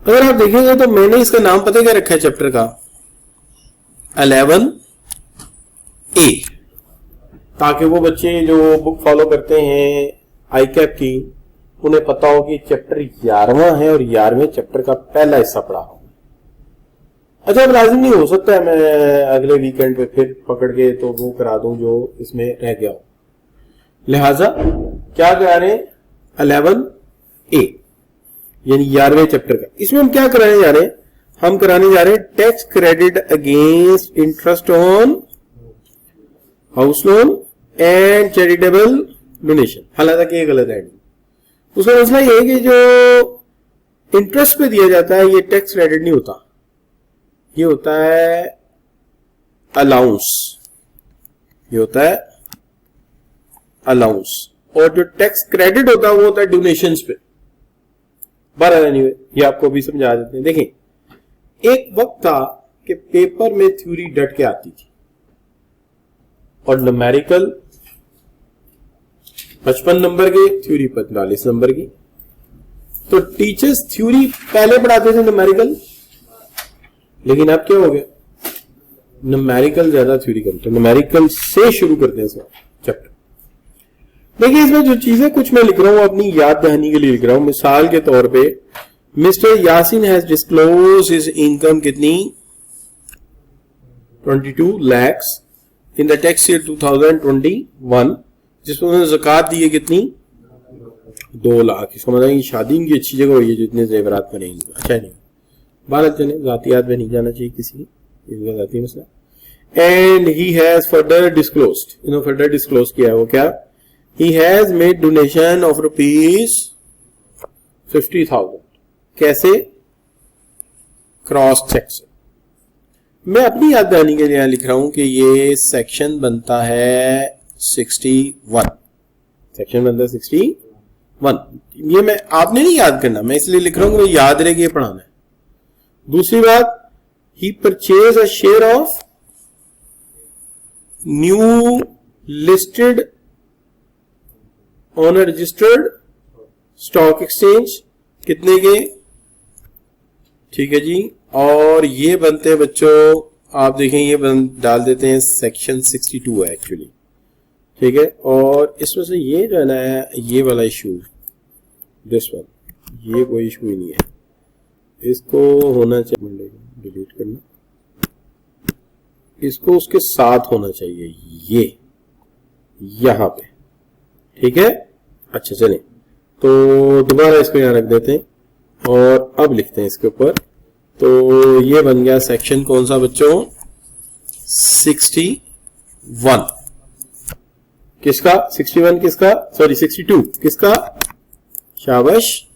अगर आप देखेंगे तो मैंने इसका नाम पता क्या रखा है चैप्टर का, 11A, ताकि वो बच्चे जो बुक फॉलो करते हैं आईकैप की उन्हें पता हो कि चैप्टर 11वां है और 11वें चैप्टर का पहला हिस्सा पढ़ा हो। अच्छा, अब लाजिम नहीं हो सकता है मैं अगले वीकेंड पे फिर पकड़ के तो वो करा दूं जो इसमें रह गया हो, लिहाजा क्या करा रहे हैं 11A यानी 11वें चैप्टर का। इसमें हम क्या कराने जा रहे हैं, हम कराने जा रहे हैं tax credit against interest on house loan and charitable donation. हालांकि ये गलत है, उसका मसला ये है कि जो इंटरेस्ट पे दिया जाता है ये टैक्स क्रेडिट नहीं होता, ये होता है अलाउंस, ये होता है अलाउंस, और जो टैक्स क्रेडिट होता है वो होता है डोनेशंस पे। बहरहाल एनीवे ये आपको भी समझा देते हैं। देखें, एक वक्त था कि पेपर में थ्योरी डट के आती थी और न्यूमेरिकल 55 नंबर के, थ्योरी 45 नंबर की। तो टीचर्स थ्योरी पहले पढ़ाते थे न्यूमेरिकल, लेकिन अब क्या हो गया, न्यूमेरिकल ज्यादा थ्योरी कम, तो न्यूमेरिकल से शुरू करते हैं सर चैप्टर। देखिए इसमें जो चीजें कुछ मैं लिख रहा हूं अपनी याद दहानी के लिए लिख रहा हूं। मिसाल के तौर पे mister Yasin has disclose his income कितनी 22 lakhs in the tax year 2021, जिसमें उन्होंने ज़कात दी है कितनी 2 लाख। इसका मतलब शादी इनकी अच्छी जगह हुई है जो इतने जेवरात बने इनका। अच्छा नहीं, भारत चले जातियात में नहीं जाना चाहिए किसी की, जाती मसला। And he has further disclosed, इन्होंने फर्दर डिस्क्लोज किया है वो क्या, he has made donation of rupees 50,000। कैसे, क्रॉस चेक से। मैं अपनी याद दहानी के लिए यहां लिख रहा हूं कि ये सेक्शन बनता है 61, सेक्शन बनता है 61। ये मैं आपने नहीं याद करना, मैं इसलिए लिख रहा हूं कि याद रहे कि ये पढ़ाना है। दूसरी बात, he purchase a share of new listed on registered stock exchange, कितने के, ठीक है जी। और ये बनते हैं बच्चों, आप देखें ये डाल देते हैं सेक्शन 62 है एक्चुअली, ठीक है। और इसमें से ये जो है ना ये वाला इशू, दिस वन, ये कोई इशू ही नहीं है, इसको होना चाहिए, डिलीट करना, इसको उसके साथ होना चाहिए ये यहां पे, ठीक है। अच्छा चलें, तो दोबारा इसको यहां रख देते हैं और अब लिखते हैं इसके ऊपर। तो ये बन गया सेक्शन कौन सा बच्चों, 61 किसका, 61 किसका, सॉरी 62 किसका, शाबाश,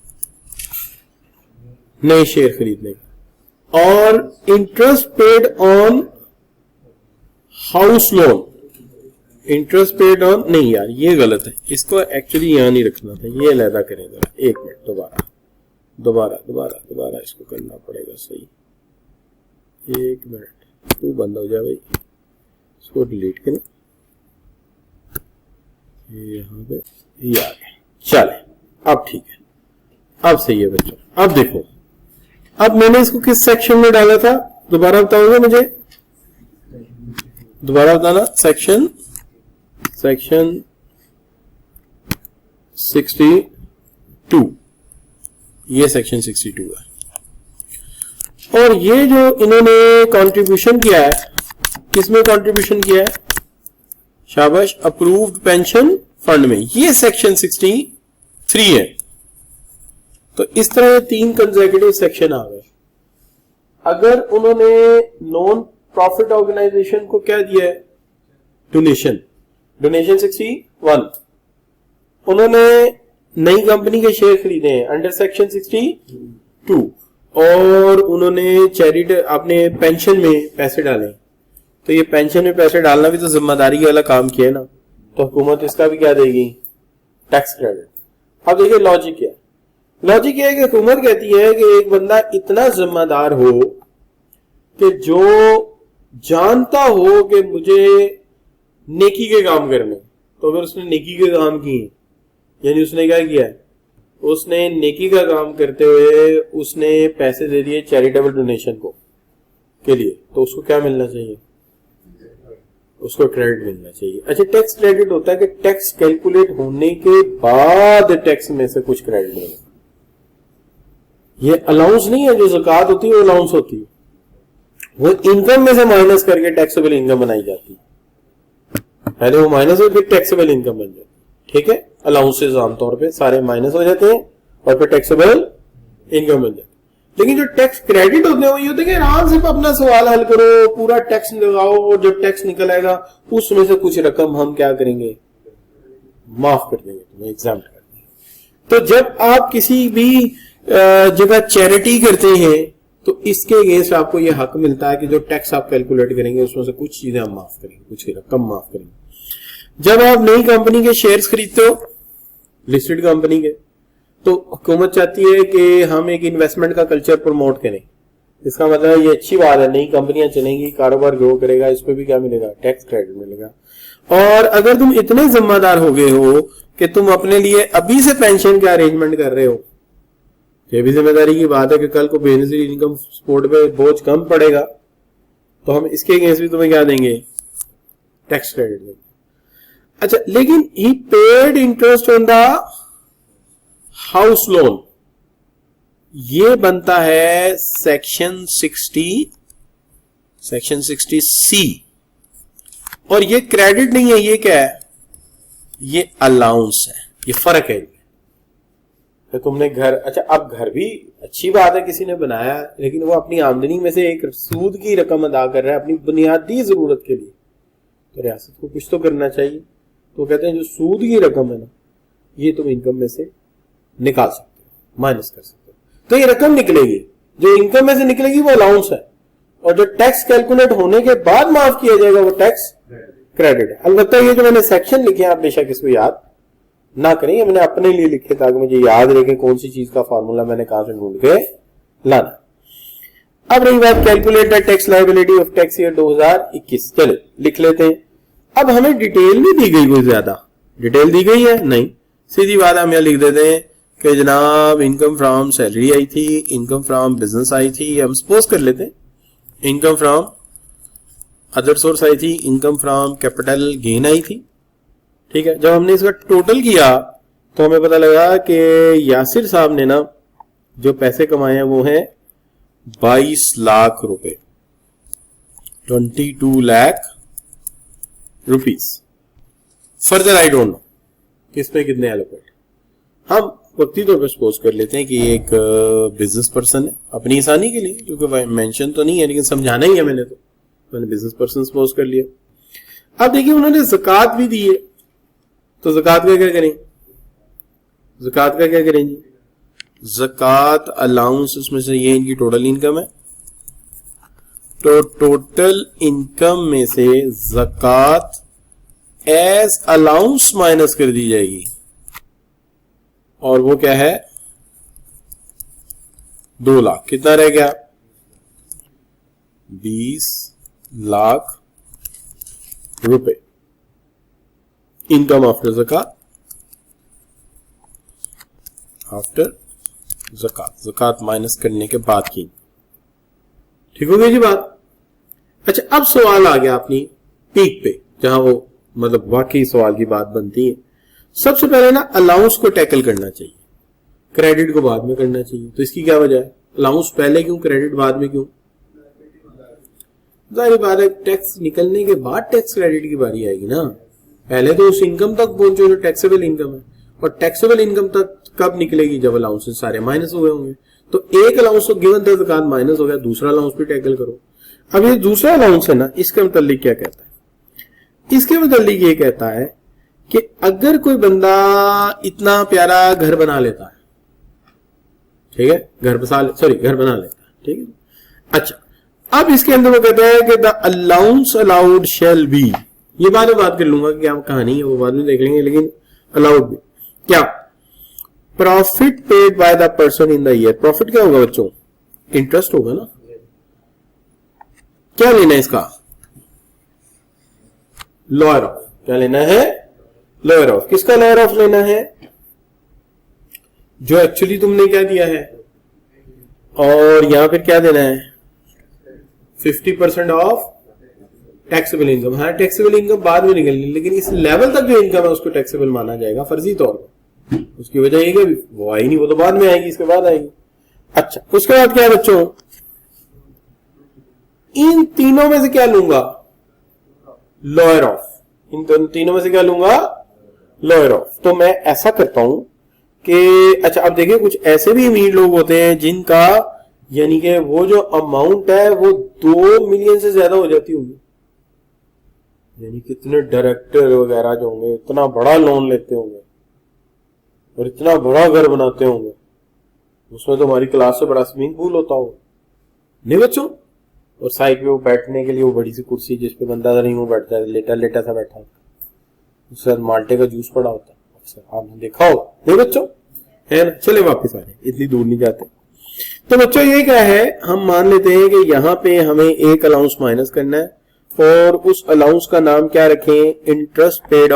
नए शेयर खरीदने का। और interest paid on house loan, interest paid on, नहीं यार ये गलत है, इसको एक्चुअली यहां नहीं रखना था, ये अलहदा करें जरा, एक मिनट, दोबारा इसको करना पड़ेगा सही, एक मिनट, तू बंद हो जाए भाई, इसको डिलीट करें, यहां पे ये आ गया, चले अब ठीक है, अब सही है बच्चों। अब देखो, अब मैंने इसको किस सेक्शन में डाला था, दोबारा बताओगे मुझे, दोबारा बताना, सेक्शन 62, ये सेक्शन 62 है। और ये जो इन्होंने कंट्रीब्यूशन किया है, किसमें कंट्रीब्यूशन किया है, शाबाश, अप्रूव्ड पेंशन फंड में, ये सेक्शन 63 है। तो इस तरह 3 कंसेक्यूटिव सेक्शन आ गए। अगर उन्होंने नॉन प्रॉफिट ऑर्गेनाइजेशन को क्या दिया है, डोनेशन 61, उन्होंने नई कंपनी के शेयर खरीदे हैं अंडर सेक्शन 62, और उन्होंने चैरिटी अपने पेंशन में पैसे डाले, तो ये पेंशन में पैसे डालना भी तो जिम्मेदारी वाला काम किया है ना, तो हुकूमत इसका भी क्या देगी, टैक्स क्रेडिट। अब देखिए लॉजिक क्या है, लॉजिक ये है कि हुकूमत कहती है कि एक बंदा इतना जिम्मेदार हो कि जो जानता हो कि मुझे नेकी के काम करने, तो अगर उसने नेकी के काम किए, यानी उसने क्या किया, उसने नेकी का काम करते हुए उसने पैसे दे दिए चैरिटेबल डोनेशन को के लिए, तो उसको क्या मिलना चाहिए? उसको क्रेडिट मिलना चाहिए। अच्छा, टैक्स क्रेडिट होता है कि टैक्स कैलकुलेट होने के बाद टैक्स में से कुछ क्रेडिट मिलेगा। ये अलाउंस नहीं है, जो ज़कात होती है वो अलाउंस होती है, वो इनकम में से माइनस करके टैक्सेबल इनकम बनाई जाती है। पहले वो माइनस हो फिर टैक्सेबल इनकम बन जाती है। ठीक है, अलाउंसेस आमतौर पे सारे माइनस हो जाते हैं और फिर टैक्सेबल इनकम बन जाती है। लेकिन जो टैक्स क्रेडिट होते हैं वो ये होते हैं कि आराम से अपना सवाल हल करो, पूरा टैक्स लगाओ और जब टैक्स निकल आएगा उसमें से कुछ रकम हम क्या करेंगे? माफ कर देंगे, तुम्हें एग्जाम कर देंगे। तो जब आप किसी भी जगह चैरिटी करते हैं तो इसके अगेंस्ट आपको यह हक मिलता है कि जो टैक्स आप कैलकुलेट करेंगे उसमें से कुछ चीजें हम माफ करेंगे, कुछ रकम माफ करेंगे। जब आप नई कंपनी के शेयर्स खरीदते हो, लिस्टेड कंपनी के, तो हुकूमत चाहती है कि हम एक इन्वेस्टमेंट का कल्चर प्रमोट करें। इसका मतलब ये अच्छी बात है, नई कंपनियां चलेंगी, कारोबार ग्रो करेगा, इस पे भी क्या मिलेगा? टैक्स क्रेडिट मिलेगा। और अगर तुम इतने जिम्मेदार हो गए हो कि तुम अपने लिए अभी से पेंशन का अरेंजमेंट कर रहे हो, ये भी जिम्मेदारी की बात है कि कल को बेनिफिशियरी इनकम सपोर्ट पे बोझ कम पड़ेगा तो हम इसके अगेंस्ट भी तुम्हें क्या देंगे? टैक्स क्रेडिट देंगे। अच्छा, लेकिन he paid interest on the house loan, ये बनता है सेक्शन 60C, और ये क्रेडिट नहीं है, ये क्या है? ये अलाउंस है। ये फर्क है। तो तुमने घर, अच्छा अब घर भी अच्छी बात है किसी ने बनाया, लेकिन वो अपनी आमदनी में से एक सूद की रकम अदा कर रहा है अपनी बुनियादी जरूरत के लिए, तो रियासत को कुछ तो करना चाहिए। तो कहते हैं जो सूद की रकम है ना, ये तुम इनकम में से निकाल सकते हो, माइनस कर सकते हो, तो ये रकम निकलेगी। जो इनकम में से निकलेगी वो अलाउंस है, और जो टैक्स कैलकुलेट होने के बाद माफ किया जाएगा वो टैक्स क्रेडिट है। अलबत्ता ये जो मैंने सेक्शन लिखे हैं आप बेशक इसको याद ना करें, ये मैंने अपने लिए लिखे ताकि मुझे याद रहे कि कौन सी चीज का फार्मूला मैंने कहां से ढूंढ के लाना। अब रही बात calculate the tax liability of tax year 2021, चलो लिख लेते हैं। अब हमें डिटेल नहीं दी गई, कोई ज्यादा डिटेल दी गई है नहीं, सीधी बात हम यहां लिख देते हैं कि जनाब इनकम फ्रॉम सैलरी आई थी, इनकम फ्रॉम बिजनेस आई थी, हम सपोज कर लेते हैं income from other source I थी, इनकम फ्रॉम कैपिटल गेन आई थी। ठीक है, जब हमने इसका टोटल किया तो हमें पता लगा कि यासिर साहब ने ना जो पैसे कमाए हैं वो हैं 22 लाख रुपए, 22 lakh rupees. Further I don't know किस पे कितने एलोकेट, हम वक्ती तौर पर सपोज कर लेते हैं कि एक बिजनेस पर्सन है, अपनी आसानी के लिए, क्योंकि मेंशन तो नहीं है लेकिन समझाना ही है मैंने, तो मैंने बिजनेस पर्सन सपोज कर लिया। अब देखिए उन्होंने ज़कात भी दी है, तो ज़कात का क्या करें? ज़कात का क्या करेंगे? ज़कात अलाउंस, उसमें से ये इनकी टोटल इनकम है, तो टोटल इनकम में से ज़कात एज अलाउंस माइनस कर दी जाएगी, और वो क्या है? 2 लाख। कितना रह गया? 20 लाख रुपए इनकम आफ्टर ज़कात, आफ्टर ज़कात, ज़कात माइनस करने के बाद की। ठीक हो गई जी बात? अच्छा, अब सवाल आ गया अपनी पीक पे, जहां वो मतलब वाकई सवाल की बात बनती है। सबसे पहले ना अलाउंस को टैकल करना चाहिए, क्रेडिट को बाद में करना चाहिए। तो इसकी क्या वजह है? अलाउंस पहले क्यों, क्रेडिट बाद में क्यों? जाहिर बात है टैक्स निकलने के बाद टैक्स क्रेडिट की बारी आएगी ना, पहले तो उस इनकम तक पहुंचो जो टैक्सेबल इनकम है, और टैक्सेबल इनकम तक कब निकलेगी? जब अलाउंसेस सारे माइनस हो गए होंगे। तो एक अलाउंस तो गिवन था ज़कात माइनस हो गया, दूसरा अलाउंस भी टैकल करो। अब ये दूसरा अलाउंस है ना, इसके मतलब क्या कहता है? इसके मतलब ये कहता है कि अगर कोई बंदा इतना प्यारा घर बना लेता है, ठीक है, घर बना लेता है, ठीक है। अच्छा, अब इसके अंदर वो कहता है कि the allowance allowed shall be, ये बाद में बात कर लूंगा कि क्या कहानी है वो बाद में देख लेंगे, लेकिन अलाउड भी क्या? Profit paid by the person in the year. Profit क्या होगा बच्चों? इंटरेस्ट होगा ना। क्या लेना है इसका? Lower of. क्या लेना है? Lower of. किसका लोअर ऑफ लेना है? जो एक्चुअली तुमने क्या दिया है, और यहां फिर क्या देना है 50% ऑफ टैक्सेबल इनकम। हाँ टैक्सेबल इनकम बाद में निकलनी, लेकिन इस लेवल तक जो इनकम है उसको टैक्सेबल माना जाएगा फर्जी तौर पर। उसकी वजह ये कि वो आई नहीं, वो तो बाद में आएगी, इसके बाद आएगी। अच्छा उसके बाद क्या है बच्चों, इन तीनों में से क्या लूंगा, लोअर ऑफ। इन तीनों में से क्या लूंगा, लोअर ऑफ। तो मैं ऐसा करता हूं कि अच्छा अब देखिए कुछ ऐसे भी अमीर लोग होते हैं जिनका यानी कि वो जो अमाउंट है वो 2 मिलियन से ज्यादा हो जाती होगी। यानी कितने डायरेक्टर वगैरह जो होंगे इतना बड़ा लोन लेते होंगे और इतना बड़ा घर बनाते होंगे, उसमें तो हमारी क्लास से बड़ा स्विमिंग पूल होता हो नहीं बच्चों। और साइड पे वो बैठने के लिए वो बड़ी सी कुर्सी जिसपे बंदा नहीं वो बैठता है, लेटा लेटा सा बैठा होता है, उसके बाद माल्टे का जूस पड़ा होता है, अक्सर आपने देखा हो नहीं बच्चों, है ना। चले वापस आ रहे, इतनी दूर नहीं जाते। तो बच्चों ये क्या है, हम मान लेते हैं कि यहाँ पे हमें एक अलाउंस माइनस करना है और उस अलाउंस का नाम क्या रखें, interest paid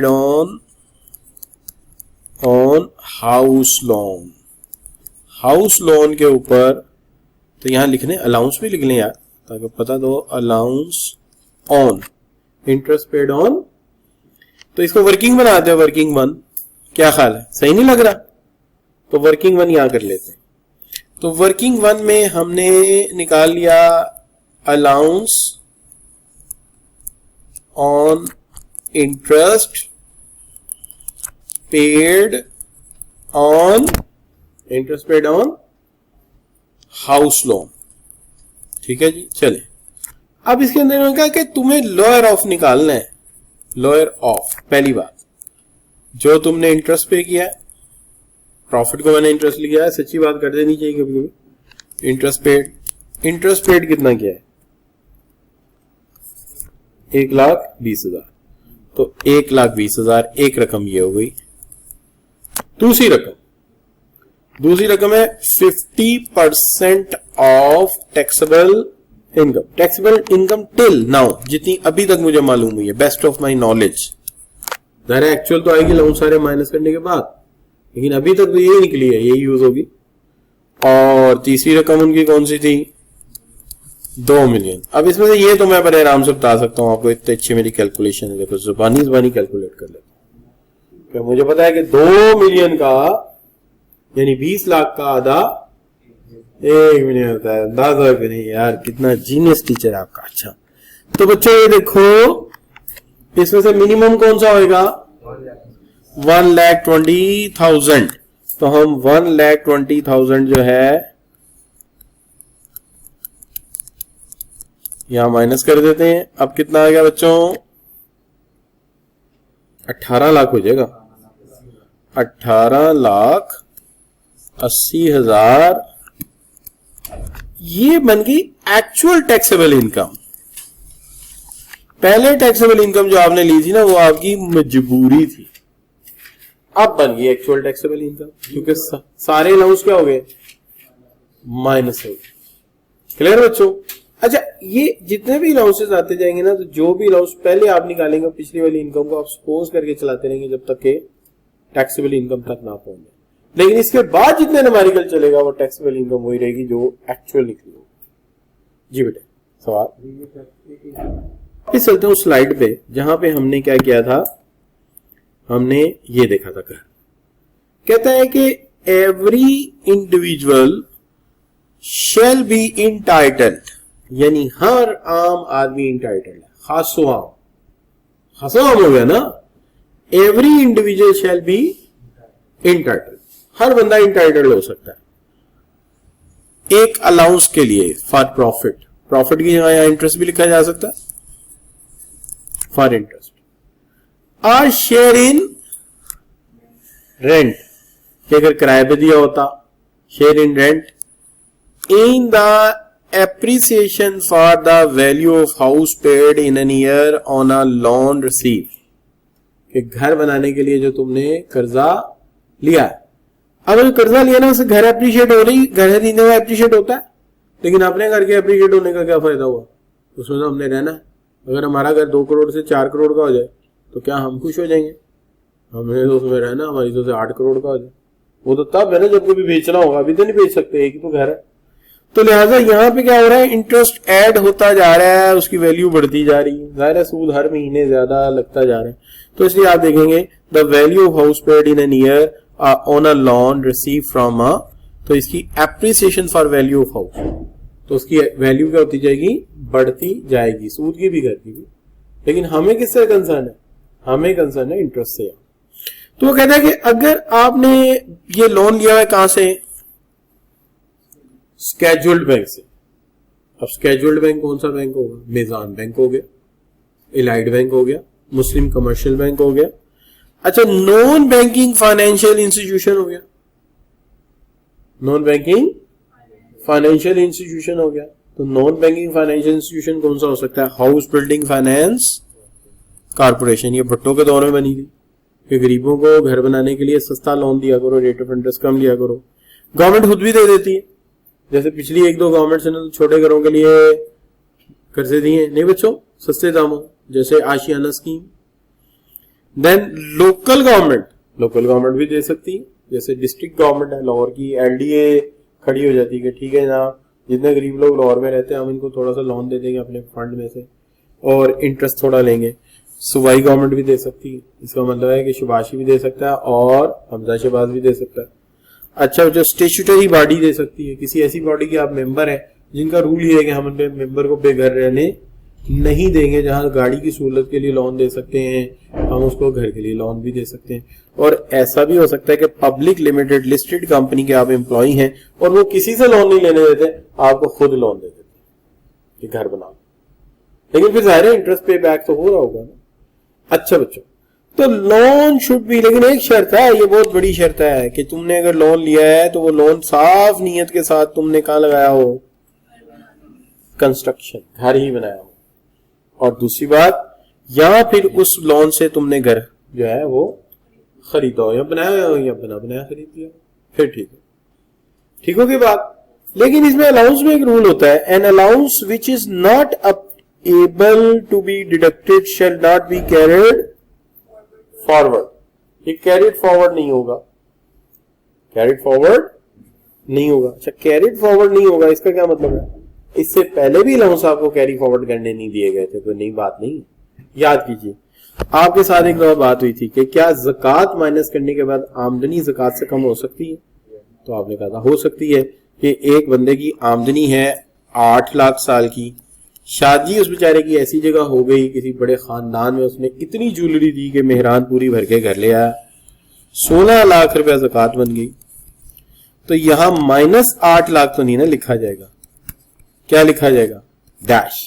on house loan. House loan के ऊपर तो यहां लिखने अलाउंस भी लिख लें यार ताकि पता दो, allowance on interest paid on. तो इसको वर्किंग बनाते हैं, वर्किंग वन। क्या ख्याल है, सही नहीं लग रहा, तो वर्किंग वन यहां कर लेते हैं। तो वर्किंग वन में हमने निकाल लिया allowance on interest paid on house loan. ठीक है जी, चले अब इसके अंदर मैंने कहा कि तुम्हें लोअर ऑफ निकालना है। लोअर ऑफ पहली बात, जो तुमने इंटरेस्ट पे किया है, प्रॉफिट को मैंने इंटरेस्ट लिया है, सच्ची बात कर देनी चाहिए कभी कभी। इंटरेस्ट पेड कितना किया है, 1,20,000। तो 1,20,000 एक रकम ये हो गई। दूसरी रकम है 50% of taxable income. Taxable income till now, जितनी अभी तक मुझे मालूम हुई है, बेस्ट ऑफ माई नॉलेज। ज़ाहिर एक्चुअल तो आएगी लोन सारे माइनस करने के बाद, लेकिन अभी तक तो यही निकली है, यही यूज होगी। और तीसरी रकम उनकी कौन सी थी, 2 मिलियन। अब इसमें से ये तो मैं बड़े आराम से बता सकता हूं आपको, इतने अच्छी मेरी कैलकुलेशन है। देखो जुबानी कैलकुलेट कर लेता हूं, क्या मुझे पता है कि 2 मिलियन का यानी 20 लाख का आधा 1 मिलियन होता है। अंदाजा भी नहीं यार, कितना जीनियस टीचर है आपका। अच्छा तो बच्चों ये देखो, इसमें से मिनिमम कौन सा होगा, 1,20,000। तो हम 1,20,000 जो है यहां माइनस कर देते हैं। अब कितना आ गया बच्चों, 18 लाख हो जाएगा। 18,80,000 ये बन गई एक्चुअल टैक्सेबल इनकम। पहले टैक्सेबल इनकम जो आपने ली थी ना, वो आपकी मजबूरी थी, अब बन गई एक्चुअल टैक्सेबल इनकम, क्योंकि सारे अलाउंस क्या हो गए, माइनस हो गए। क्लियर बच्चों। अच्छा ये जितने भी अलाउंसेस आते जाएंगे ना, तो जो भी अलाउंस पहले आप निकालेंगे पिछली वाली इनकम को आप सपोज करके चलाते रहेंगे जब तक के टैक्सेबल इनकम तक ना पहुंचे। लेकिन इसके बाद जितने न्यूमेरिकल चलेगा वो टैक्सेबल इनकम वही रहेगी जो एक्चुअल निकली होगी। जी बेटे सवाल इस चलते हैं उस स्लाइड पे जहां पे हमने क्या किया था, हमने ये देखा था। कहता है कि every individual shall be entitled, यानी हर आम आदमी इंटाइटल्ड है। खासो आम हो गया ना, every individual shall be entitled, हर बंदा इंटाइटल्ड हो सकता है एक अलाउंस के लिए फॉर प्रॉफिट। प्रॉफिट की जगह यहां इंटरेस्ट भी लिखा जा सकता है, for interest. Or share in rent, कि अगर किराए पे दिया होता, share in rent in the appreciation for the value of house paid in an year on a loan receive, कि घर बनाने के लिए जो तुमने कर्जा लिया है, अगर कर्जा लिया ना, उसे घर एप्रिशिएट हो रही, घर देने में एप्रिशिएट होता है, लेकिन अपने घर के एप्रिशिएट होने का क्या फायदा हुआ, उसमें तो हमने रहना है। अगर हमारा घर 2 करोड़ से 4 करोड़ का हो जाए तो क्या हम खुश हो जाएंगे, हमें तो उसमें रहना, हमारी तो 8 करोड़ का हो जाए। वो तो तब है ना जब कभी बेचना होगा, अभी तो नहीं बेच सकते, एक ही तो घर है। तो लिहाजा यहाँ पे क्या हो रहा है, इंटरेस्ट ऐड होता जा रहा है, उसकी वैल्यू बढ़ती जा रही है, जाहिर है सूद हर महीने ज्यादा लगता जा रहा है। तो इसलिए आप देखेंगे the value of house paid in an year on a loan receive from a, तो इसकी appreciation for value of house, तो उसकी वैल्यू क्या होती जाएगी, बढ़ती जाएगी, सूद की भी घर की भी। लेकिन हमें किससे कंसर्न है, हमें कंसर्न है इंटरेस्ट से। तो वो कहता है कि अगर आपने ये लोन लिया है कहां से, स्केड्यूल्ड बैंक से। अब स्केड्यूल्ड बैंक कौन सा बैंक होगा, मेजान बैंक हो गया, एलाइड बैंक हो गया, मुस्लिम कमर्शियल बैंक हो गया। अच्छा, नॉन बैंकिंग फाइनेंशियल इंस्टीट्यूशन हो गया, नॉन बैंकिंग फाइनेंशियल इंस्टीट्यूशन हो गया। तो नॉन बैंकिंग फाइनेंशियल इंस्टीट्यूशन कौन सा हो सकता है, हाउस बिल्डिंग फाइनेंस कारपोरेशन। ये भुट्टो के दौर में बनी थी कि गरीबों को घर बनाने के लिए सस्ता लोन दिया करो, रेट ऑफ इंटरेस्ट कम लिया करो। गवर्नमेंट खुद भी दे देती है, जैसे पिछली 1-2 गवर्नमेंट्स ने तो छोटे घरों के लिए कर्जे दिए नहीं बच्चों, सस्ते दामों, जैसे आशियाना स्कीम। देन लोकल गवर्नमेंट भी दे सकती है, जैसे डिस्ट्रिक्ट गवर्नमेंट है लाहौर की, एलडीए खड़ी हो जाती है कि ठीक है ना, जितने गरीब लोग लाहौर में रहते हैं हम इनको थोड़ा सा लोन दे देंगे अपने फंड में से और इंटरेस्ट थोड़ा लेंगे। सूबाई गवर्नमेंट भी दे सकती है, इसका मतलब है कि शुबाशी भी दे सकता है और हमजा शहबाज भी दे सकता है। अच्छा, जो स्टेचुटरी बॉडी दे सकती है, किसी ऐसी बॉडी के आप मेंबर हैं जिनका रूल ये है कि हम अपने मेंबर को बेघर रहने नहीं देंगे, जहां गाड़ी की सहूलत के लिए लोन दे सकते हैं, हम उसको घर के लिए लोन भी दे सकते हैं। और ऐसा भी हो सकता है कि पब्लिक लिमिटेड लिस्टेड कंपनी के आप एम्प्लॉय हैं और वो किसी से लोन नहीं लेने देते, आपको खुद लोन दे देते कि घर बनाओ, लेकिन फिर जाहिर है इंटरेस्ट पे बैक तो हो रहा होगा ना। अच्छा बच्चों, तो लोन शुड बी, लेकिन एक शर्त है, ये बहुत बड़ी शर्त है कि तुमने अगर लोन लिया है तो वो लोन साफ नीयत के साथ तुमने कहां लगाया हो, कंस्ट्रक्शन, घर ही बनाया हो। और दूसरी बात, या फिर उस लोन से तुमने घर जो है वो खरीदा हो, या बनाया हो या बना बनाया खरीद लिया, फिर ठीक है, ठीक होगी बात। लेकिन इसमें अलाउंस में एक रूल होता है, an allowance which is not able to be deducted shall not be carried forward. ये कैरिड फॉरवर्ड नहीं होगा, कैरिड फॉरवर्ड नहीं होगा। अच्छा, कैरिड फॉरवर्ड नहीं होगा, इसका क्या मतलब है, इससे पहले भी अलाउंस आपको कैरी फॉरवर्ड करने नहीं दिए गए थे, कोई नई बात नहीं। याद कीजिए, आपके साथ एक दफा बात हुई थी कि क्या ज़कात माइनस करने के बाद आमदनी ज़कात से कम हो सकती है, तो आपने कहा था हो सकती है कि एक बंदे की आमदनी है 8 लाख साल की, शादी उस बेचारे की ऐसी जगह हो गई, किसी बड़े खानदान में, उसने इतनी ज्वेलरी दी कि मेहरान पूरी भर के घर ले आया, 16 लाख रुपया ज़कात बन गई। तो यहां -8 लाख तो नहीं ना लिखा जाएगा, क्या लिखा जाएगा, डैश,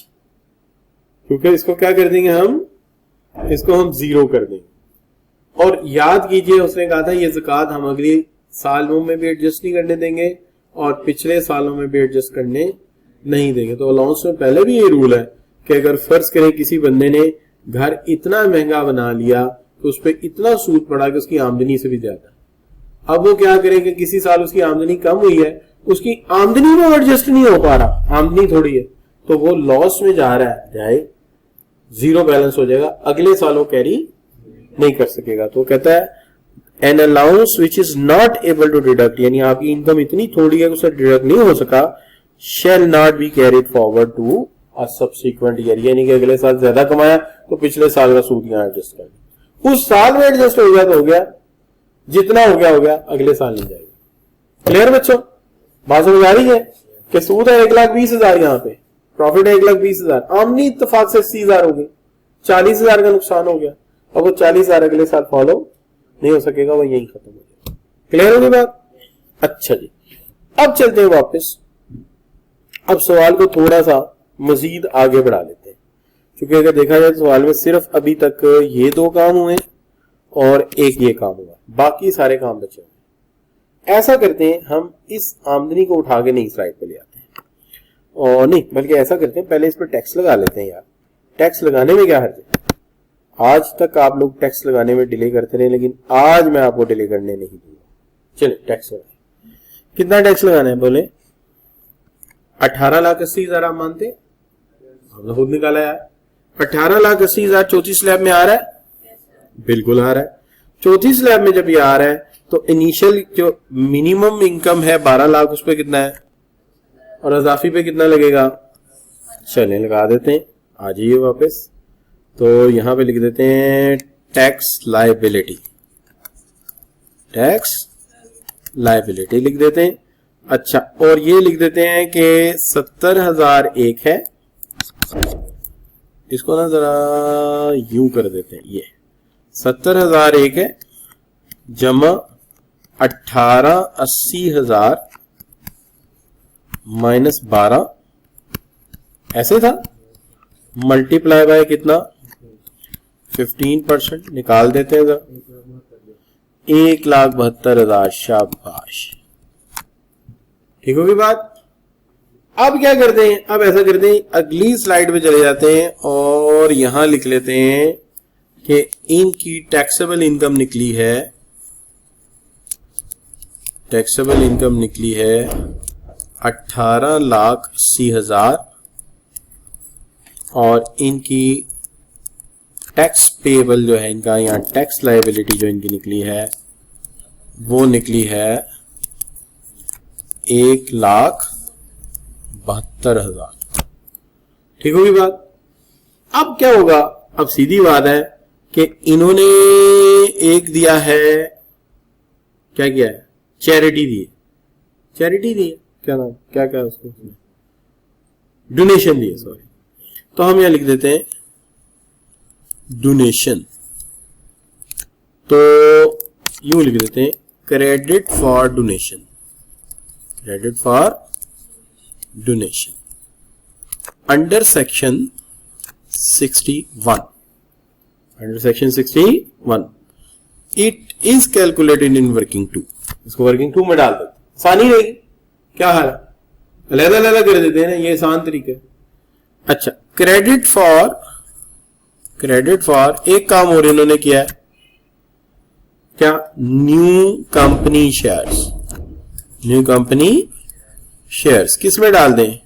क्योंकि इसको क्या कर देंगे हम, इसको हम 0 कर देंगे। और याद कीजिए, उसने कहा था ये ज़कात हम अगले सालों में भी एडजस्ट नहीं करने देंगे और पिछले सालों में भी एडजस्ट करने नहीं देंगे। तो अलाउंस में पहले भी ये रूल है कि अगर फर्ज करें किसी बंदे ने घर इतना महंगा बना लिया तो उस पर इतना सूद पड़ा कि उसकी आमदनी से भी ज्यादा, अब वो क्या करे कि किसी साल उसकी आमदनी कम हुई है, उसकी आमदनी में एडजस्ट नहीं हो पा रहा, आमदनी थोड़ी है, तो वो लॉस में जा रहा है, जाए 0 बैलेंस हो जाएगा, अगले सालों कैरी नहीं कर सकेगा। तो कहता है an allowance which is not able to deduct, यानी आपकी इनकम इतनी थोड़ी है कि उससे डिडक्ट नहीं हो सका, shall not be carried forward to a subsequent year, यानी कि अगले साल ज्यादा कमाया तो पिछले साल का सूद यहां एडजस्ट कर, उस साल में एडजस्ट हो गया तो हो गया, जितना हो गया अगले साल नहीं जाएगा। क्लियर बच्चों, बात समझ आ रही है कि सूद है 1,20,000, यहाँ पे प्रॉफिट है 1,20,000, आमदनी इत्तेफाक से 80,000 हो गई, 40,000 का नुकसान हो गया, अब वो 40,000 अगले साल फॉलो नहीं हो सकेगा, वो यही खत्म हो जाएगा। क्लियर होगी बात। अच्छा जी, अब चलते हैं वापस, अब सवाल को थोड़ा सा मजीद आगे बढ़ा लेते हैं, क्योंकि अगर देखा जाए तो सवाल में सिर्फ अभी तक ये 2 काम हुए और एक ये काम हुआ, बाकी सारे काम बचे हुए। ऐसा करते हैं, हम इस आमदनी को उठा के नहीं स्लाइड पे ले आते हैं, और नहीं बल्कि ऐसा करते हैं, पहले इस पर टैक्स लगा लेते हैं। यार टैक्स लगाने में क्या हर्ज है, आज तक आप लोग टैक्स लगाने में डिले करते रहे, लेकिन आज मैं आपको डिले करने नहीं दूंगा। चलिए टैक्स लगाए, कितना टैक्स लगाना है बोले, 18,80,000 आप मानते, हमने खुद निकाला यार, 18,80,000 चौथी स्लैब में आ रहा है, बिल्कुल आ रहा है। चौथी स्लैब में जब ये आ रहा है तो इनिशियल जो मिनिमम इनकम है 12 लाख, उस पर कितना है और अजाफी पे कितना लगेगा। चलें लगा देते हैं, आ जाइए वापस। तो यहां पे लिख देते हैं टैक्स लायबिलिटी, टैक्स लायबिलिटी लिख देते हैं। अच्छा, और ये लिख देते हैं कि 70,001 है, इसको ना जरा यूं कर देते हैं, ये 70,001 है जमा 18,80,000 माइनस 12 ऐसे था, मल्टीप्लाई बाय कितना 15%, निकाल देते हैं जरा 1,72,000। शाबाश, ठीक होगी बात। अब क्या करते हैं, अब ऐसा करते हैं अगली स्लाइड पे चले जाते हैं और यहां लिख लेते हैं कि इनकी टैक्सेबल इनकम निकली है, टैक्सेबल इनकम निकली है 18,80,000 और इनकी टैक्स पेबल जो है, इनका यहाँ टैक्स लायबिलिटी जो इनकी निकली है वो निकली है 1,72,000। ठीक होगी बात। अब क्या होगा, अब सीधी बात है कि इन्होंने एक दिया है, क्या किया है, चैरिटी दी है, चैरिटी दी है, क्या नाम क्या क्या उसको, डोनेशन दी है, सॉरी। तो हम यहां लिख देते हैं डोनेशन, तो यूं लिख देते हैं credit for donation, credit for donation under section 61, under section 61 it is calculated in working two. इसको वर्किंग टू में डाल देते, आसानी रहेगी। क्या हाल है, अलग अलग कर देते हैं ना, ये आसान तरीका है। अच्छा, क्रेडिट फॉर एक काम और इन्होंने किया है, क्या, new company shares, new company shares किस में डाल दें,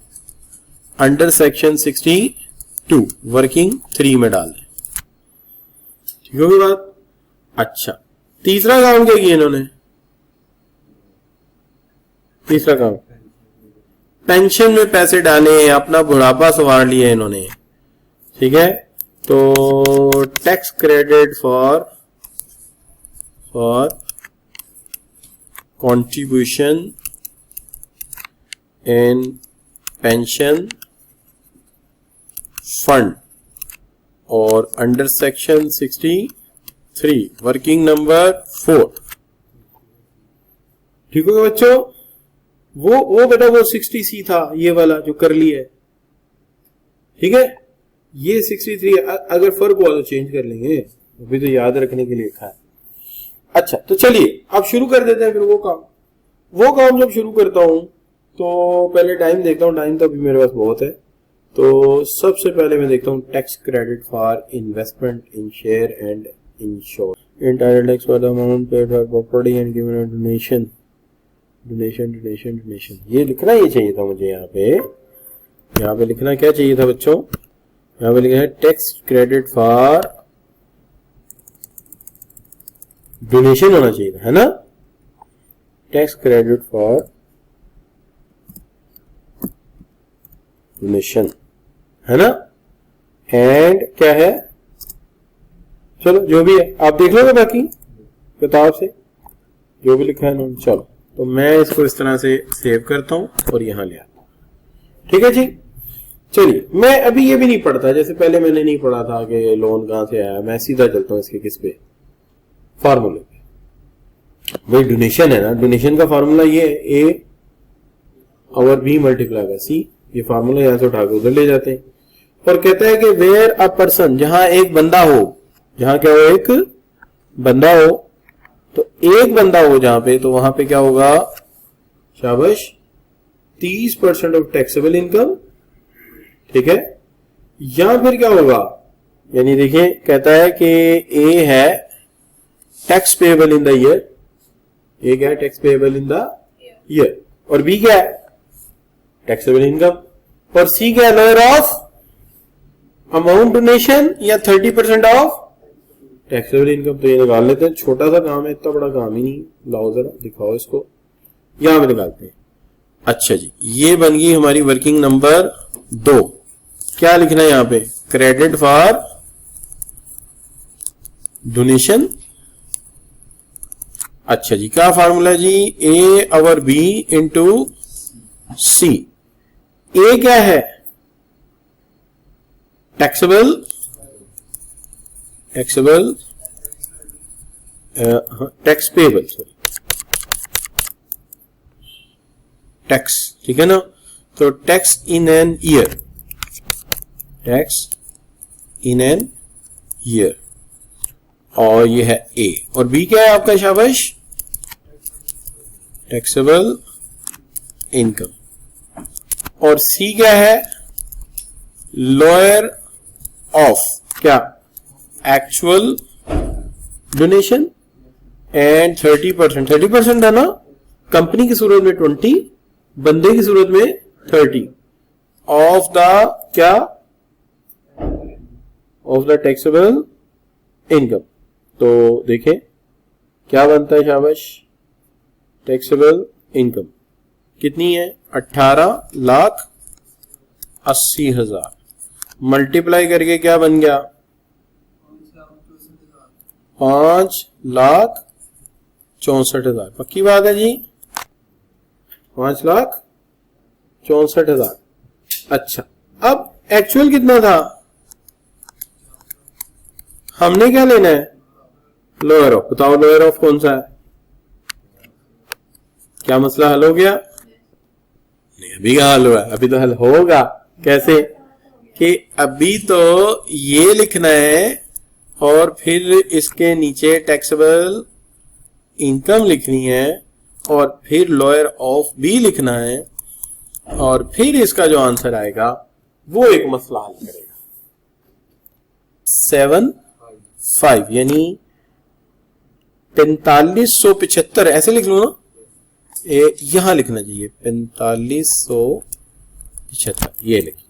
अंडर सेक्शन 62 वर्किंग 3 में डाल दें। ठीक होगी बात। अच्छा, तीसरा काम क्या किया इन्होंने, तीसरा काम पेंशन में पैसे डाले, अपना बुढ़ापा संवार लिया इन्होंने। ठीक है, तो tax credit for contribution in pension fund और अंडर सेक्शन 63 वर्किंग नंबर 4। ठीक होगा बच्चों। वो बेटा वो 60C था, ये वाला जो कर लिया है, ठीक है, ये 63 अगर फर्क हुआ तो चेंज कर लेंगे, अभी तो याद रखने के लिए लिखा है। अच्छा, तो चलिए अब शुरू कर देते हैं फिर वो काम जब शुरू करता हूं तो पहले टाइम देखता हूं, टाइम तो अभी मेरे पास बहुत है। तो सबसे पहले मैं देखता हूं tax credit for investment in share and insure entirely tax for the amount paid for property and given donation, donation ये लिखना ही चाहिए था मुझे। यहाँ पे लिखना क्या चाहिए था बच्चों, यहाँ पे लिखा है टैक्स क्रेडिट फॉर डोनेशन होना चाहिए था, है ना, टैक्स क्रेडिट फॉर डोनेशन, है ना, एंड क्या है, चलो जो भी है आप देख लोगे बाकी किताब से जो भी लिखा है उन्होंने। चलो, तो मैं इसको इस तरह से सेव करता हूं और यहां ले आता हूं। ठीक है जी, चलिए मैं अभी ये भी नहीं पढ़ता, जैसे पहले मैंने नहीं पढ़ा था कि लोन कहां से आया, मैं सीधा चलता हूं इसके किस पे, फॉर्मूले पे। भाई डोनेशन है ना, डोनेशन का फॉर्मूला ये है ए और बी मल्टीप्लाई बाय सी, ये फॉर्मूला यहां से उठा के उधर ले जाते हैं। और कहता है कि वेयर अ पर्सन, जहां एक बंदा हो, जहां क्या हो, एक बंदा हो, तो एक बंदा हो जहां पे, तो वहां पे क्या होगा, शाबाश, 30% ऑफ टैक्सेबल इनकम। ठीक है, या फिर क्या होगा, यानी देखिए कहता है कि ए है tax payable in the year, A क्या है, tax payable in the year, और बी क्या है, टैक्सेबल इनकम, और सी क्या है, लोअर ऑफ अमाउंट डोनेशन या 30% ऑफ टैक्सेबल इनकम तो ये निकाल लेते हैं, छोटा सा काम है, इतना बड़ा काम ही नहीं। लाओ जरा दिखाओ इसको, यहां पे निकालते हैं। अच्छा जी, ये बन गई हमारी वर्किंग नंबर 2। क्या लिखना है यहां पे? Credit for donation. अच्छा जी, क्या फार्मूला जी? ए ओवर बी इंटू सी। ए क्या है? Taxable, taxable tax payable, sorry tax, ठीक है ना? तो tax in an year, tax in an year, और ये है ए। और बी क्या है आपका? शाबाश, टैक्सेबल इनकम। और सी क्या है? लोअर ऑफ क्या? Actual donation and 30%। 30% है ना, कंपनी की सूरत में 20, बंदे की सूरत में 30 ऑफ द क्या? Of the taxable income. तो देखें क्या बनता है, शाबाश। टैक्सेबल इनकम कितनी है? 18,80,000 मल्टीप्लाई करके क्या बन गया? 5,64,000। पक्की बात है जी, 5,64,000। अच्छा, अब एक्चुअल कितना था? हमने क्या लेना है? Lower of. बताओ लोअर ऑफ कौन सा है? क्या मसला हल हो गया? नहीं, अभी कहां हल हुआ है? अभी तो हल होगा। कैसे? कि अभी तो ये लिखना है और फिर इसके नीचे टैक्सेबल इनकम लिखनी है और फिर लोअर ऑफ बी लिखना है और फिर इसका जो आंसर आएगा वो एक मसला हल करेगा। 7,5 यानी 4575 ऐसे लिख लो ना, यहां लिखना चाहिए 4575, ये लिखिए।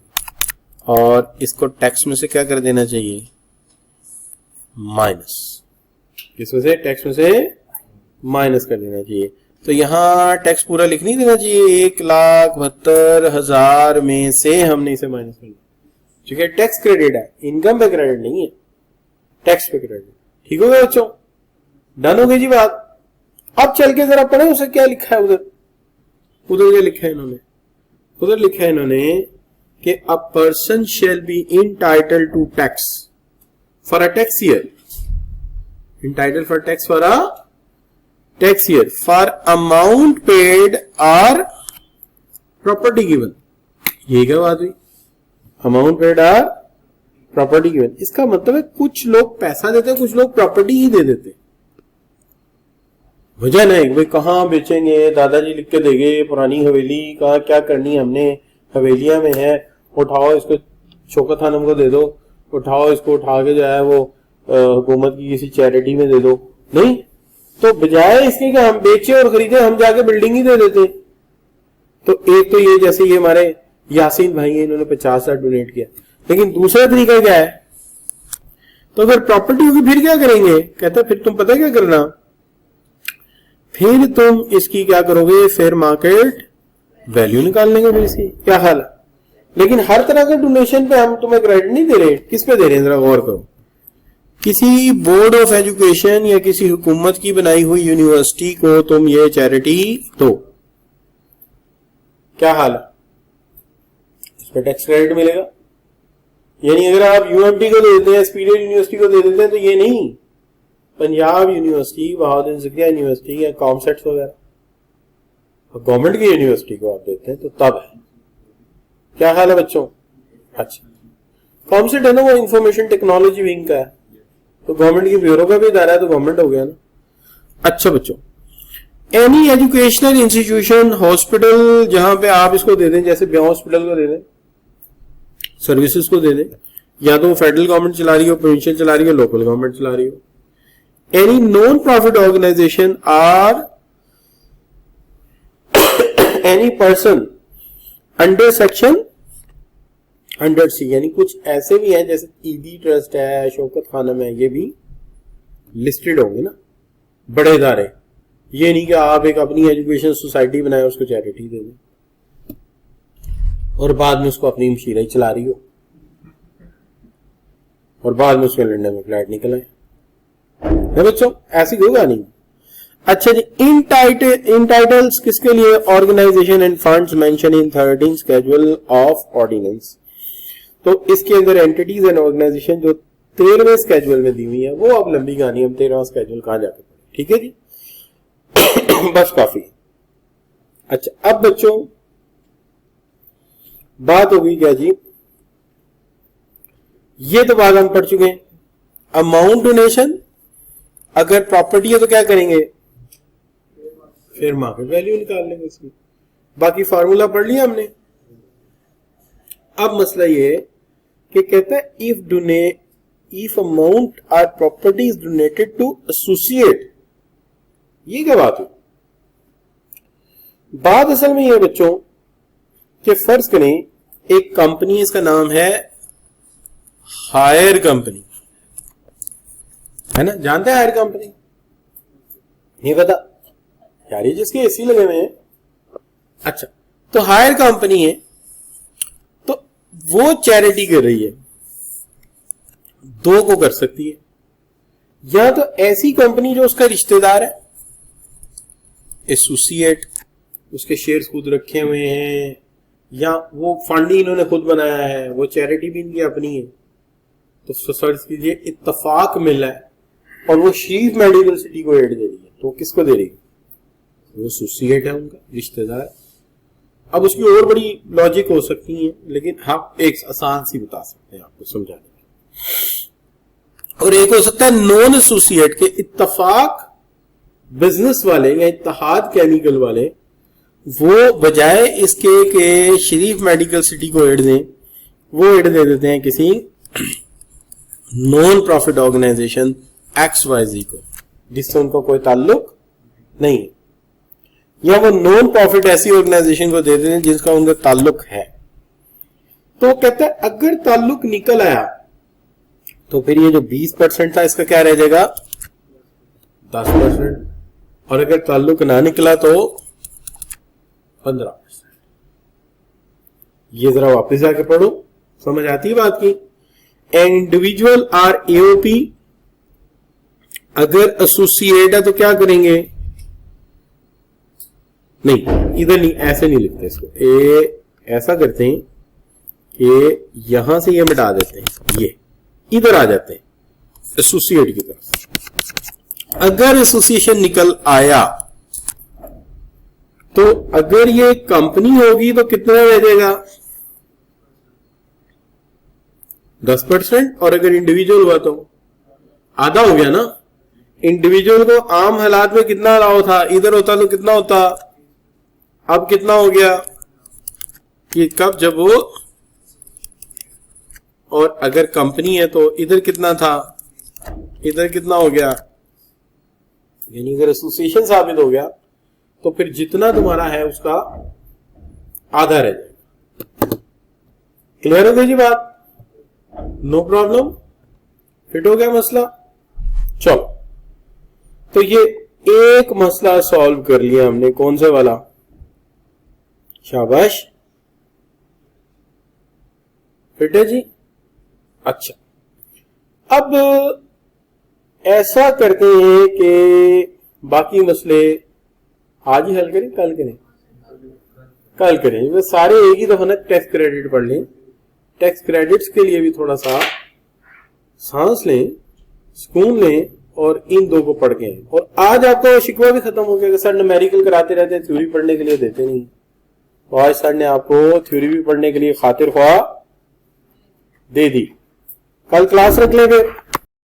और इसको टैक्स में से क्या कर देना चाहिए? माइनस। किसमें से? टैक्स में से माइनस कर देना चाहिए। तो यहां टैक्स पूरा लिख नहीं देना चाहिए, 1,72,000 में से हमने इसे माइनस कर दिया, क्योंकि टैक्स क्रेडिट है, इनकम पे क्रेडिट नहीं है, टैक्स पे क्रेडिट। ठीक हो गया बच्चों? डन हो गई जी बात। अब चल के जरा पढ़े उसे क्या लिखा है उधर। उधर क्या लिखा है इन्होंने? उधर लिखा है इन्होंने कि a person shall be entitled to tax for a tax year, entitled for tax for a tax year for amount paid or property given. ये क्या बात हुई? Amount paid or property given. इसका मतलब है कुछ लोग पैसा देते हैं, कुछ लोग प्रॉपर्टी ही दे देते। वजह नहीं भाई कहाँ बेचेंगे, दादाजी लिख के देंगे पुरानी हवेली, कहाँ क्या करनी है हमने, हवेलियां में है, उठाओ इसको शौकत खानम को दे दो, उठाओ इसको उठा के जो है वो हुकूमत की किसी चैरिटी में दे दो। नहीं, तो बजाय इसके कि हम बेचे और खरीदे, हम जाके बिल्डिंग ही दे देते। तो एक तो ये, जैसे ये हमारे यासीन भाई है, इन्होंने 50,000 डोनेट किया। लेकिन दूसरा तरीका क्या है? तो अगर प्रॉपर्टी होगी फिर क्या करेंगे? कहता फिर तुम पता क्या करना, फिर तुम इसकी क्या करोगे? फेयर मार्केट वैल्यू निकाल लेंगे फिर इसकी। क्या हाल है? लेकिन हर तरह के डोनेशन पे हम तुम्हें क्रेडिट नहीं दे रहे। किस पे दे रहे हैं जरा गौर करो। किसी बोर्ड ऑफ एजुकेशन या किसी हुकूमत की बनाई हुई यूनिवर्सिटी को तुम ये चैरिटी दो, क्या हाल है? इस पर टैक्स क्रेडिट मिलेगा। यानी अगर आप यूएमटी को दे देते हैं, एसपीडीएल यूनिवर्सिटी को दे देते हैं, तो ये नहीं, पंजाब यूनिवर्सिटी, बहादुर ज़किया यूनिवर्सिटी या कॉमसेट्स वगैरह गवर्नमेंट की यूनिवर्सिटी को आप देते हैं, तो तब है। क्या हाल है बच्चों? अच्छा, कॉमसेट है ना, वो इंफॉर्मेशन टेक्नोलॉजी विंग का है, तो गवर्नमेंट की ब्यूरो का भी इदारा है, तो गवर्नमेंट हो गया ना। अच्छा बच्चों, एनी एजुकेशनल इंस्टीट्यूशन, हॉस्पिटल, जहां पे आप इसको दे दें, जैसे ब्याह हॉस्पिटल को दे दें, सर्विसेज को दे दें, या तो फेडरल गवर्नमेंट चला रही हो, प्रोविंशियल चला रही हो, लोकल गवर्नमेंट चला रही हो। Any non profit organisation or any person under section 100C, यानी कुछ ऐसे भी हैं जैसे ईदी ट्रस्ट है, शौकत खानम है, ये भी लिस्टेड होंगे ना, बड़े इदारे। ये नहीं कि आप एक अपनी एजुकेशन सोसाइटी बनाए उसको चैरिटी दे दें और बाद में उसको अपनी मशीरा ही चला रही हो और बाद में उसमें लंदन में फ्लैट निकल आए। बच्चों ऐसी होगा नहीं। अच्छा जी, इंटाइटल्स किसके लिए? Organisation and funds mention in 13 schedule of ordinance. तो इसके अंदर एंटिटीज एंड ऑर्गेनाइजेशन जो 13वें स्केड्यूल में दी हुई है, वो अब लंबी कहानी, हम 13वां स्केड्यूल कहां जाके पढ़े। ठीक है जी बस काफी। अच्छा अब बच्चों बात हो गई क्या जी, ये तो बात हम पढ़ चुके हैं। अमाउंट डोनेशन, अगर प्रॉपर्टी है तो क्या करेंगे? फिर मार्केट वैल्यू निकाल लेंगे इसकी। बाकी फार्मूला पढ़ लिया हमने। अब मसला ये है कि कहता है if amount or property is donated to associate. ये क्या बात हुई? बात असल में ये बच्चों कि फर्ज करें एक कंपनी, इसका नाम है हायर कंपनी, है ना? जानते हैं हायर कंपनी? नहीं पता यार, ये जिसके एसी लगे हुए हैं। अच्छा, तो हायर कंपनी है, तो वो चैरिटी कर रही है, दो को कर सकती है। या तो ऐसी कंपनी जो उसका रिश्तेदार है, एसोसिएट, उसके शेयर्स खुद रखे हुए हैं, या वो फंड ही इन्होंने खुद बनाया है, वो चैरिटी भी इनकी अपनी है। तो फर्ज कीजिए इत्तफाक मिला है और वो शरीफ मेडिकल सिटी को एड दे रही है, तो किसको दे रही है? वो एसोसिएट है, उनका रिश्तेदार। अब उसकी और बड़ी लॉजिक हो सकती है, लेकिन हम एक आसान सी बता सकते हैं आपको समझाने में। और एक हो सकता है नॉन एसोसिएट के इत्तफाक बिजनेस वाले या इत्तेहाद केमिकल वाले, वो बजाय इसके के शरीफ मेडिकल सिटी को एड दें, वो एड दे देते हैं किसी नॉन प्रॉफिट ऑर्गेनाइजेशन XYZ को, जिससे उनको कोई ताल्लुक नहीं है। या वो नॉन प्रॉफिट ऐसी ऑर्गेनाइजेशन को दे देते हैं जिसका उनका ताल्लुक है। तो कहता है अगर ताल्लुक निकल आया तो फिर ये जो 20% था इसका क्या रह जाएगा? 10%। और अगर ताल्लुक ना निकला तो 15%। ये जरा वापस जाके पढ़ो, समझ आती है बात की। इंडिविजुअल आर AOP, अगर एसोसिएट है तो क्या करेंगे? नहीं, इधर नहीं, ऐसे नहीं लिखते इसको। ऐसा करते हैं कि यहां से ये मिटा देते हैं, ये इधर आ जाते हैं एसोसिएट की तरफ। अगर एसोसिएशन निकल आया तो अगर ये कंपनी होगी तो कितना रह जाएगा? 10%। और अगर इंडिविजुअल हुआ तो आधा हो गया ना। इंडिविजुअल को आम हालात में कितना अलाउ था? इधर होता तो कितना होता? अब कितना हो गया? ये कब? जब वो, और अगर कंपनी है तो इधर कितना था? इधर कितना हो गया? यानी अगर एसोसिएशन साबित हो गया तो फिर जितना तुम्हारा है उसका आधा रह जाएगा। क्लियर हो गई जी बात? नो प्रॉब्लम, फिट हो गया मसला। चलो, तो ये एक मसला सॉल्व कर लिया हमने। कौन सा वाला? शाबाश, फिट है जी। अच्छा, अब ऐसा करते हैं कि बाकी मसले आज ही हल करें, कल करें? कल करें। वे सारे एक ही दफा ना टैक्स क्रेडिट पढ़ लें। टैक्स क्रेडिट्स के लिए भी थोड़ा सा सांस लें, सुकून लें और इन दो को पढ़ के। और आज आपका शिकवा भी खत्म हो गया कि सर न्यूमेरिकल कराते रहते हैं, थ्योरी पढ़ने के लिए देते नहीं। तो आज सर ने आपको थ्योरी भी पढ़ने के लिए खातिर ख्वाह दे दी। कल क्लास रख लेंगे।